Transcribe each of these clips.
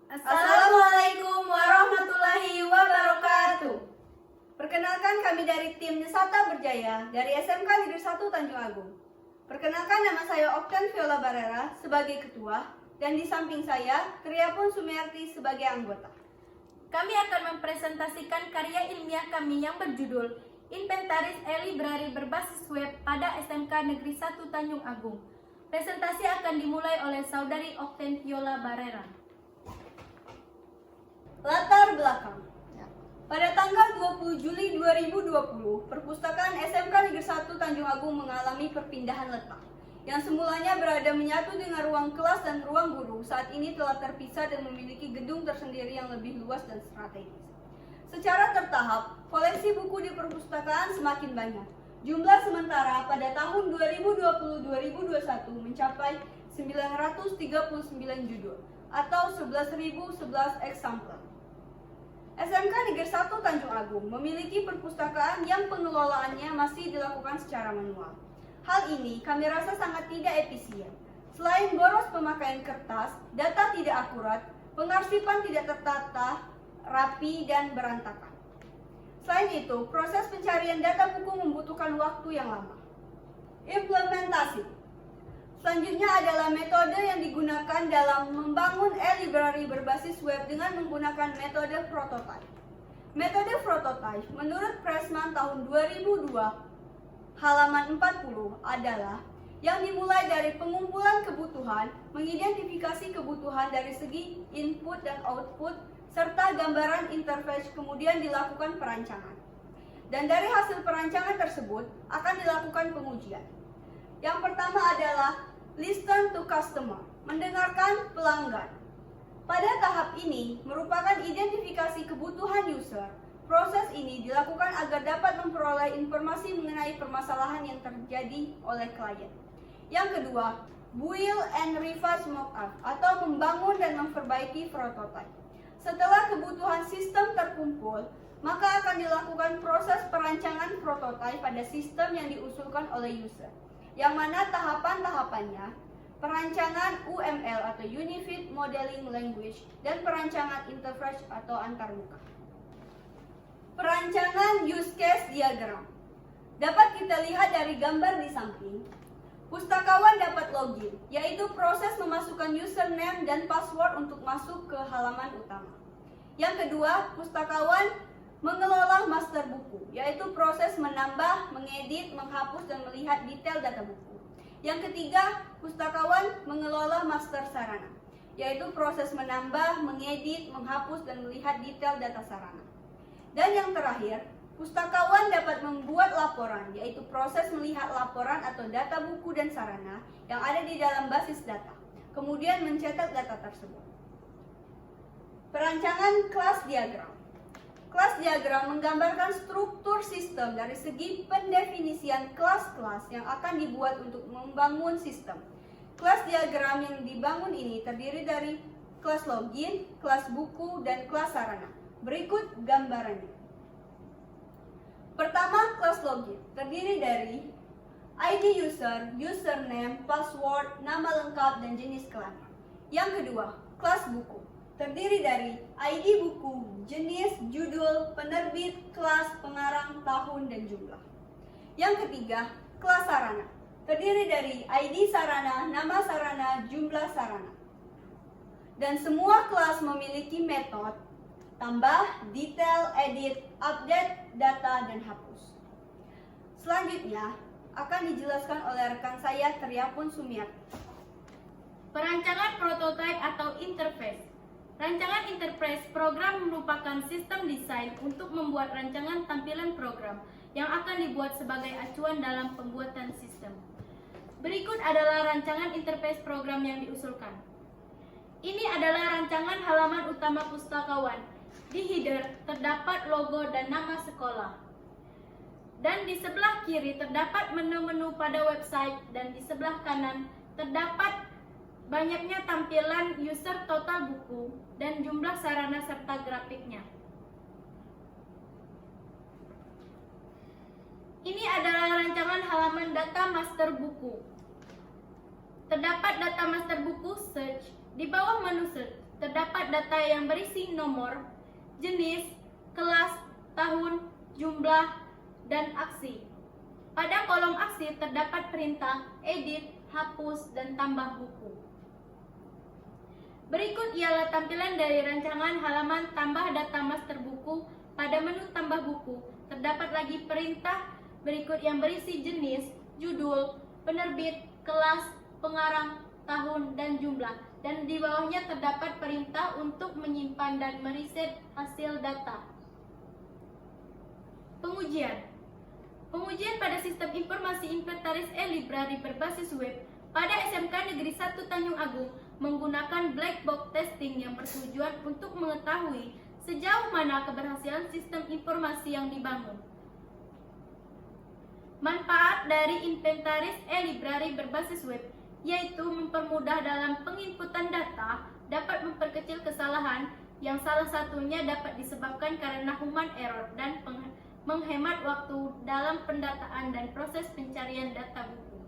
Assalamualaikum warahmatullahi wabarakatuh. Perkenalkan, kami dari tim Nesata Berjaya dari SMK Negeri 1 Tanjung Agung. Perkenalkan, nama saya Oktan Viola Barera sebagai ketua dan di samping saya Triapun Sumiarti sebagai anggota. Kami akan mempresentasikan karya ilmiah kami yang berjudul Inventaris e-Library berbasis web pada SMK Negeri 1 Tanjung Agung. Presentasi akan dimulai oleh Saudari Oktan Viola Barera. Latar belakang. Pada tanggal 20 Juli 2020, Perpustakaan SMK Negeri 1 Tanjung Agung mengalami perpindahan letak. Yang semulanya berada menyatu dengan ruang kelas dan ruang guru, saat ini telah terpisah dan memiliki gedung tersendiri yang lebih luas dan strategis. Secara tertahap, koleksi buku di perpustakaan semakin banyak. Jumlah sementara pada tahun 2020-2021 mencapai 939 judul atau 11.011 eksemplar. SMK Negeri 1 Tanjung Agung memiliki perpustakaan yang pengelolaannya masih dilakukan secara manual. Hal ini kami rasa sangat tidak efisien. Selain boros pemakaian kertas, data tidak akurat, pengarsipan tidak tertata, rapi, dan berantakan. Selain itu, proses pencarian data buku membutuhkan waktu yang lama. Implementasi. Selanjutnya adalah metode yang digunakan dalam membangun e-library berbasis web dengan menggunakan metode prototype. Metode prototype menurut Pressman tahun 2002 halaman 40 adalah yang dimulai dari pengumpulan kebutuhan, mengidentifikasi kebutuhan dari segi input dan output, serta gambaran interface, kemudian dilakukan perancangan. Dan dari hasil perancangan tersebut akan dilakukan pengujian. Yang pertama adalah listen to customer, mendengarkan pelanggan. Pada tahap ini merupakan identifikasi kebutuhan user. Proses ini dilakukan agar dapat memperoleh informasi mengenai permasalahan yang terjadi oleh klien. Yang kedua, build and revise mockup atau membangun dan memperbaiki prototipe. Setelah kebutuhan sistem terkumpul, maka akan dilakukan proses perancangan prototipe pada sistem yang diusulkan oleh user, yang mana tahapan-tahapannya perancangan UML atau Unified Modeling Language dan perancangan interface atau antarmuka. Perancangan use case diagram dapat kita lihat dari gambar di samping. Pustakawan dapat login, yaitu proses memasukkan username dan password untuk masuk ke halaman utama. Yang kedua, pustakawan mengelola master buku, yaitu proses menambah, mengedit, menghapus, dan melihat detail data buku. Yang ketiga, pustakawan mengelola master sarana, yaitu proses menambah, mengedit, menghapus, dan melihat detail data sarana. Dan yang terakhir, pustakawan dapat membuat laporan, yaitu proses melihat laporan atau data buku dan sarana yang ada di dalam basis data, kemudian mencetak data tersebut. Perancangan kelas diagram. Kelas diagram menggambarkan struktur sistem dari segi pendefinisian kelas-kelas yang akan dibuat untuk membangun sistem. Kelas diagram yang dibangun ini terdiri dari kelas login, kelas buku, dan kelas sarana. Berikut gambarannya. Pertama, kelas login terdiri dari ID user, username, password, nama lengkap, dan jenis klaim. Yang kedua, kelas buku terdiri dari ID buku, jenis, judul, penerbit, kelas, pengarang, tahun, dan jumlah. Yang ketiga, kelas sarana terdiri dari ID sarana, nama sarana, jumlah sarana. Dan semua kelas memiliki metode tambah, detail, edit, update, data, dan hapus. Selanjutnya akan dijelaskan oleh rekan saya Triapun Sumiarti. Perancangan prototipe atau interface. Rancangan interface program merupakan sistem desain untuk membuat rancangan tampilan program yang akan dibuat sebagai acuan dalam pembuatan sistem. Berikut adalah rancangan interface program yang diusulkan. Ini adalah rancangan halaman utama pustakawan. Di header terdapat logo dan nama sekolah. Dan di sebelah kiri terdapat menu-menu pada website, dan di sebelah kanan terdapat banyaknya tampilan user, total buku, dan jumlah sarana serta grafiknya. Ini adalah rancangan halaman data master buku. Terdapat data master buku search. Di bawah menu search terdapat terdapat data yang berisi nomor, jenis, kelas, tahun, jumlah, dan aksi. Pada kolom aksi terdapat perintah, edit, hapus, dan tambah buku. Berikut ialah tampilan dari rancangan halaman tambah data master buku. Pada menu tambah buku, terdapat lagi perintah berikut yang berisi jenis, judul, penerbit, kelas, pengarang, tahun, dan jumlah. Dan di bawahnya terdapat perintah untuk menyimpan dan mereset hasil data. Pengujian. Pengujian pada sistem informasi inventaris e-library berbasis web pada SMK Negeri 1 Tanjung Agung menggunakan black box testing yang bertujuan untuk mengetahui sejauh mana keberhasilan sistem informasi yang dibangun. Manfaat dari inventaris e-library berbasis web yaitu mempermudah dalam penginputan data, dapat memperkecil kesalahan yang salah satunya dapat disebabkan karena human error dan menghemat waktu dalam pendataan dan proses pencarian data buku.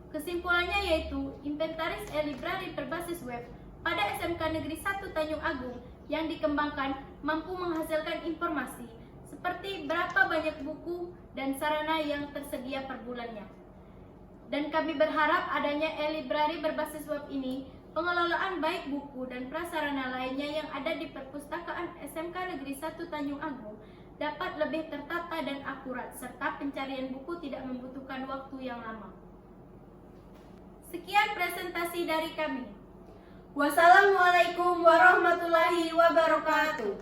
Kesimpulannya yaitu inventaris e-library berbasis web pada SMK Negeri 1 Tanjung Agung yang dikembangkan mampu menghasilkan informasi seperti berapa banyak buku dan sarana yang tersedia per bulannya. Dan kami berharap adanya e-library berbasis web ini, pengelolaan baik buku dan prasarana lainnya yang ada di perpustakaan SMK Negeri 1 Tanjung Agung dapat lebih tertata dan akurat, serta pencarian buku tidak membutuhkan waktu yang lama. Sekian presentasi dari kami. Wassalamualaikum warahmatullahi wabarakatuh.